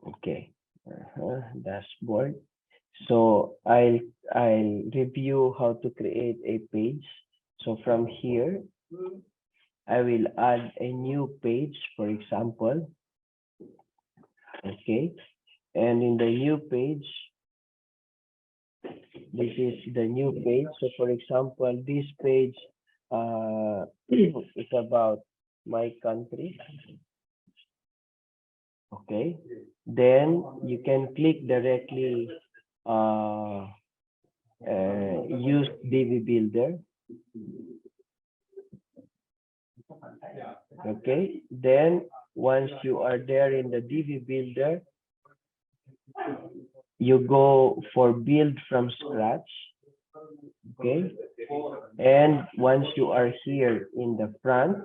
Okay. Dashboard. So I'll review how to create a page. So from here, I will add a new page, for example. Okay. And in the new page, this is the new page. So for example, this page is about my country. Okay. Then you can click directly use Divi Builder. Okay. Then once you are there in the Divi Builder, you go for build from scratch. Okay. And once you are here in the front,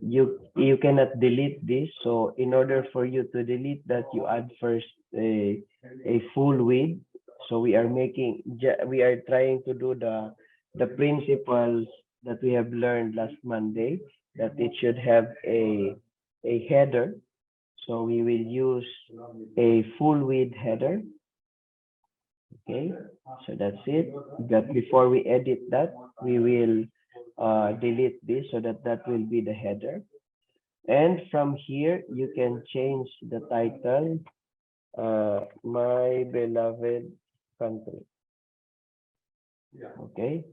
you cannot delete this. So in order for you to delete that, you add first a full width. So we are trying to do the principles that we have learned last Monday, that it should have a header. So we will use a full width header. Okay, so that's it. But before we edit that, we will delete this so that will be the header. And from here, you can change the title, My Beloved Country. Okay,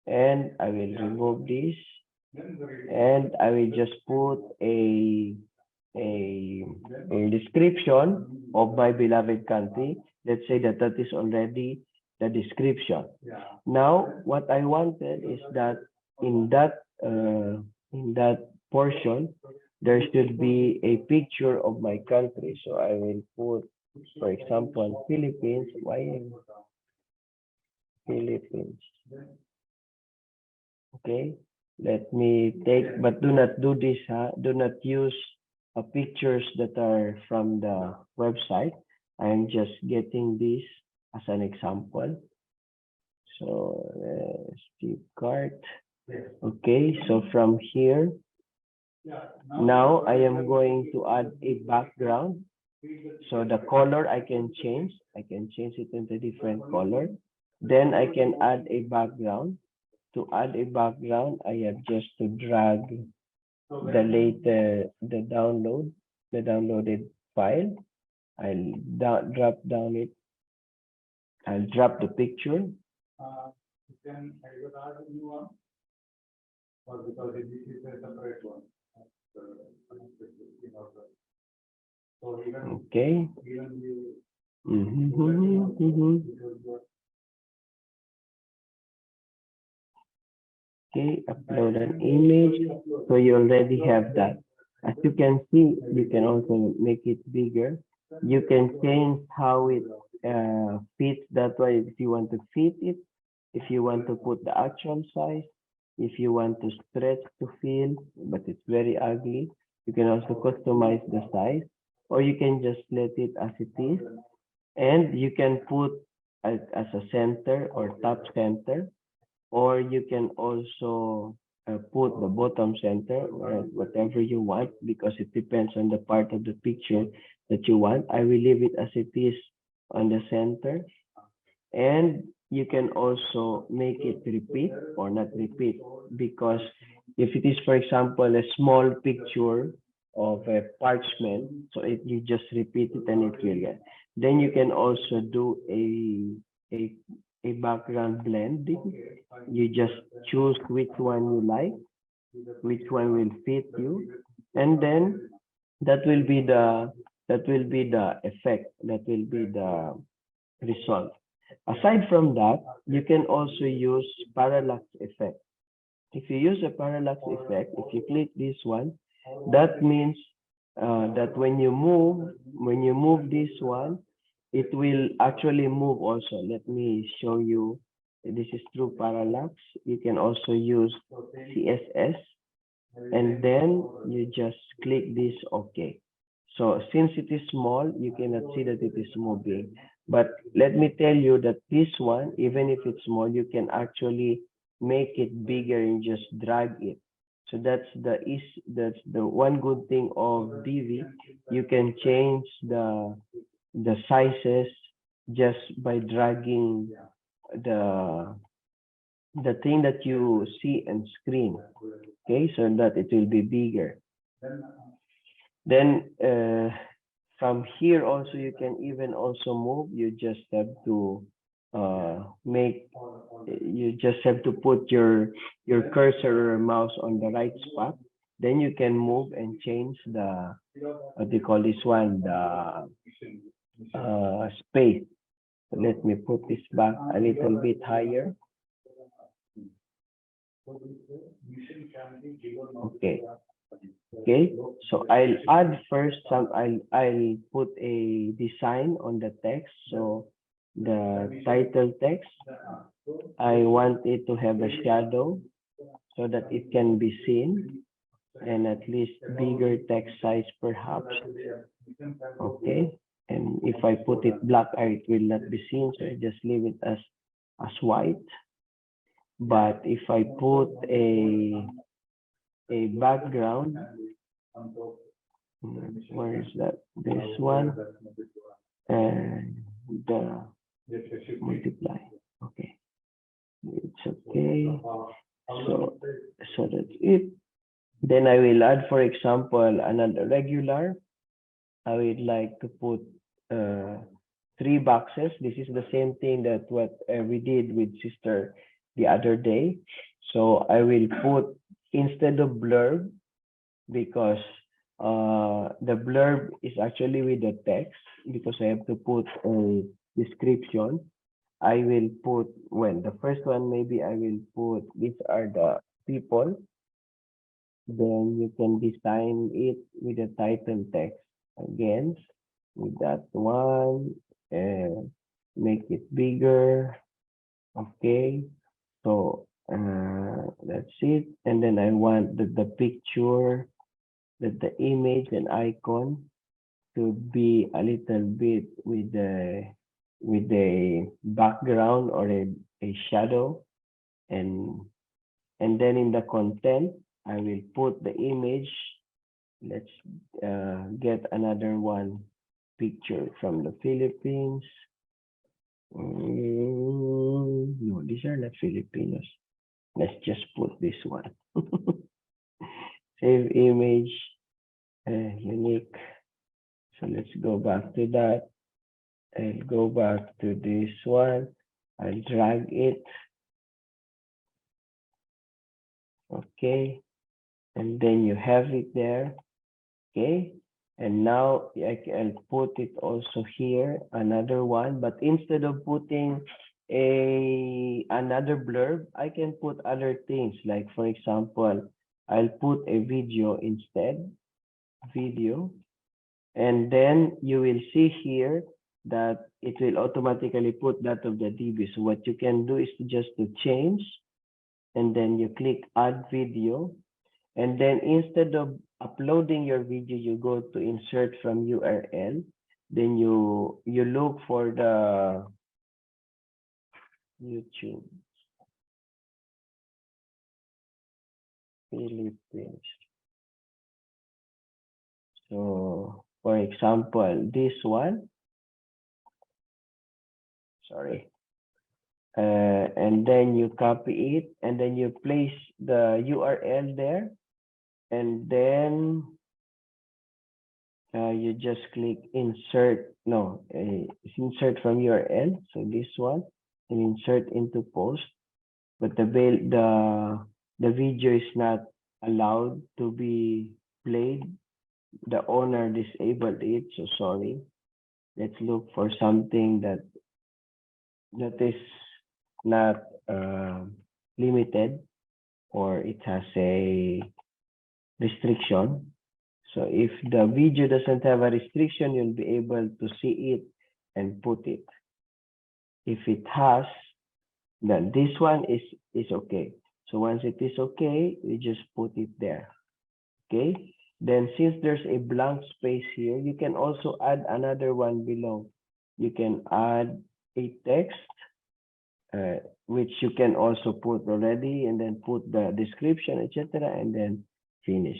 and I will remove this, and I will just put a description of my beloved country. Let's say that is already the description. Now, what I wanted is that in that portion, there should be a picture of my country. So I will put, for example, Philippines. Why Philippines? Okay. Let me take, but do not do this. Do not use pictures that are from the website. I am just getting this as an example. So Steve cart. Okay, so from here, now I am going to add a background. So the color I can change. I can change it into different color. Then I can add a background. To add a background, I have just to drag the downloaded file. I'll drop down it. I'll drop the picture. Then I will add a new one, or because this is a separate one. Okay. Okay, upload an image. So you already have that. As you can see, you can also make it bigger. You can change how it fits that way if you want to fit it, if you want to put the actual size, if you want to stretch to fill, but it's very ugly. You can also customize the size, or you can just let it as it is. And you can put as a center or top center, or you can also put the bottom center or whatever you want, because it depends on the part of the picture that you want. I will leave it as it is on the center. And you can also make it repeat or not repeat, because if it is, for example, a small picture of a parchment, so you just repeat it and it will get. Then you can also do a background blending. You just choose which one you like, which one will fit you, and then that will be the effect, that will be the result. Aside from that, you can also use parallax effect. If you use a parallax effect, if you click this one, that means that when you move this one, it will actually move also. Let me show you. This is through parallax. You can also use CSS, and then you just click this OK. So since it is small, you cannot see that it is moving. But let me tell you that this one, even if it's small, you can actually make it bigger and just drag it. So that's the one good thing of Divi. You can change the the sizes just by dragging the the thing that you see on screen. Okay, so that it will be bigger. Then from here also you can even also move. You just have to make. You just have to put your cursor or mouse on the right spot. Then you can move and change the what do you call this one, the space. So let me put this back a little bit higher. Okay. Okay, so I'll add first some, I'll put a design on the text. So the title text, I want it to have a shadow so that it can be seen, and at least bigger text size perhaps. Okay, and if I put it black, it will not be seen, so I just leave it as white. But if I put a background, where is that? This one, and the multiply. Okay, it's okay. So that's it. Then I will add, for example, another regular. I would like to put 3 boxes. This is the same thing that what we did with sister the other day. So I will put, instead of blurb, because the blurb is actually with the text, because I have to put a description. I will put, well, the first one, maybe I will put, these are the people. Then you can design it with the title text. Again, with that one, and make it bigger. Okay, so that's it. And then I want the picture, the image and icon to be a little bit with the background or a shadow, and then in the content I will put the image. Let's get another one, picture from the Philippines. No, these are not Filipinos. Let's just put this one. Save image, unique. So let's go back to that. I'll go back to this one. I'll drag it. Okay. And then you have it there. Okay. And now I'll put it also here, another one, but instead of putting another blurb, I can put other things. Like, for example, I'll put a video instead, video. And then you will see here that it will automatically put that of the Divi. So what you can do is just to change, and then you click add video. And then instead of uploading your video, you go to insert from URL. Then you look for the YouTube Philippines. So for example, this one, sorry. And then you copy it, and then you place the URL there, and then you just click insert. No, insert from URL. So this one, and insert into post. But the video is not allowed to be played. The owner disabled it. So sorry. Let's look for something that is not limited, or it has a restriction. So if the video doesn't have a restriction, you'll be able to see it and put it. If it has, then this one is okay. So once it is okay, you just put it there. Okay. Then since there's a blank space here, you can also add another one below. You can add a text, which you can also put already, and then put the description, etc., and then finish.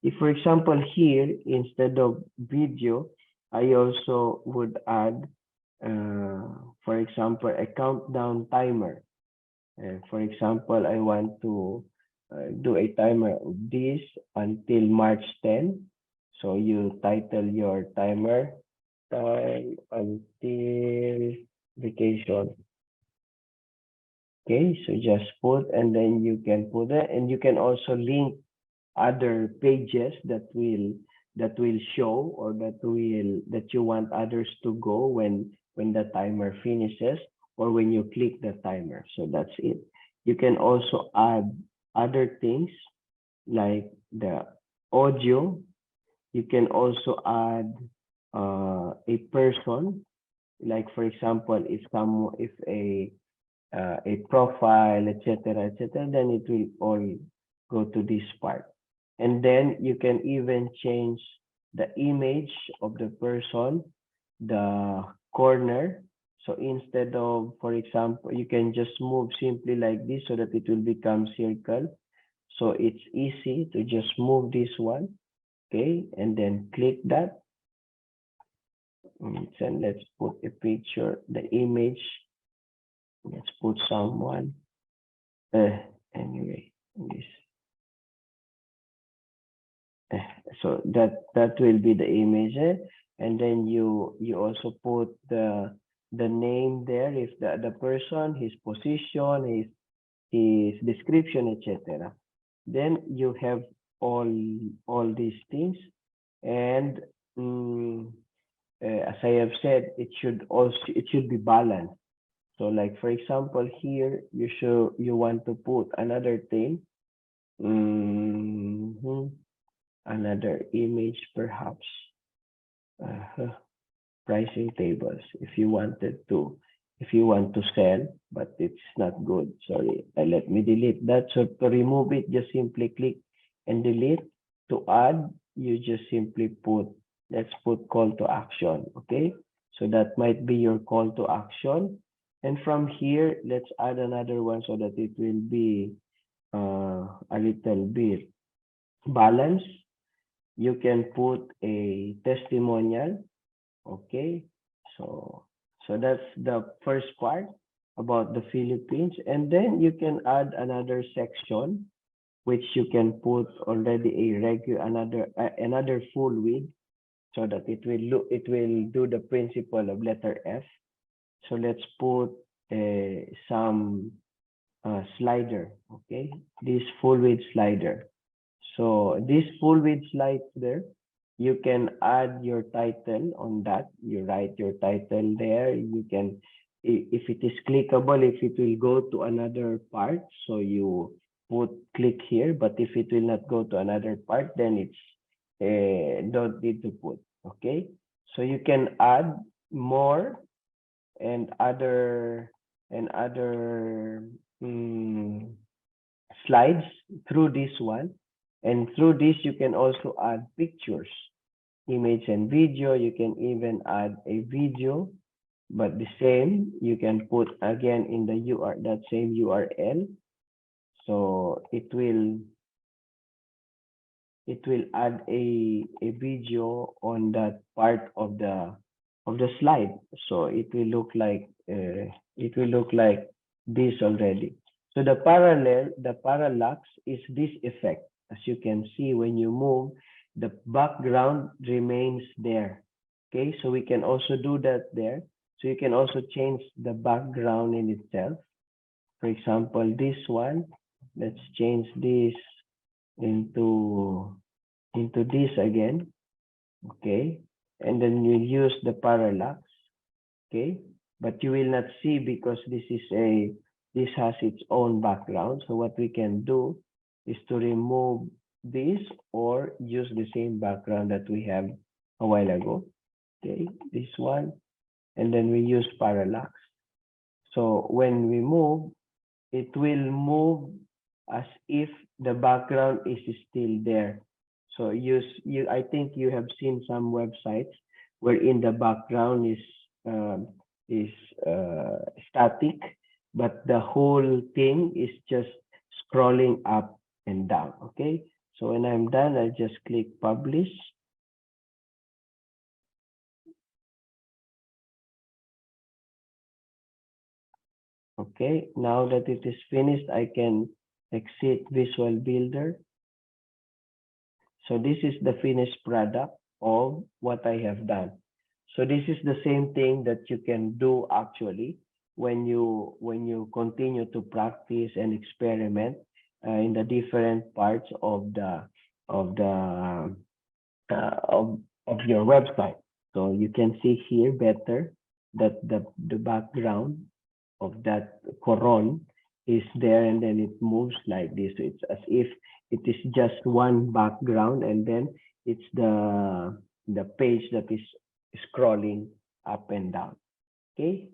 If, for example, here, instead of video, I also would add, for example, a countdown timer. For example, I want to do a timer of this until March 10. So you title your timer time until vacation. Okay, so just put, and then you can put it, and you can also link other pages that will show, or that you want others to go when the timer finishes, or when you click the timer. So that's it. You can also add other things like the audio. You can also add a person, like for example, if a profile, etc., etc., then it will all go to this part. And then you can even change the image of the person, the corner. So instead of, for example, you can just move simply like this so that it will become circle. So it's easy to just move this one, okay, and then click that. And let's put a picture, the image. Let's put someone. Anyway, this. So that will be the image, and then you also put the name there, if the person, his position, his description, etc. Then you have all these things, and as I have said, it should be balanced. So like for example, here you want to put another thing, another image perhaps, uh, pricing tables if you wanted to, if you want to sell, but it's not good. Sorry, let me delete that. So to remove it, just simply click and delete. To add, you just simply put, let's put call to action. Okay, so that might be your call to action. And from here, let's add another one so that it will be a little bit balanced. You can put a testimonial. Okay, so that's the first part about the Philippines, and then you can add another section which you can put already a regular, another full width, so that it will do the principle of letter F. So let's put some slider. Okay, this full width slider. So this full width slider, you can add your title on that. You write your title there. You can, if it is clickable, if it will go to another part, so you put click here. But if it will not go to another part, then it's don't need to put. Okay, so you can add more and other slides through this one. And through this, you can also add pictures, image and video. You can even add a video, but the same, you can put again in the that same URL. So it will add a video on that part of the slide. So it will look like this already. So the parallax is this effect. As you can see, when you move, the background remains there. Okay, so we can also do that there. So you can also change the background in itself. For example, this one, let's change this into this again. Okay, and then you use the parallax. Okay, but you will not see because this has its own background. So what we can do is to remove this or use the same background that we have a while ago. Okay, this one, and then we use parallax. So when we move, it will move as if the background is still there. So I think you have seen some websites wherein the background um, is static, but the whole thing is just scrolling up and down. Okay, so when I'm done, I just click publish. Okay, now that it is finished, I can exit Visual Builder. So this is the finished product of what I have done. So this is the same thing that you can do actually when you continue to practice and experiment in the different parts of the of your website. So you can see here better that the background of that coron is there, and then it moves like this. So it's as if it is just one background, and then it's the page that is scrolling up and down. Okay,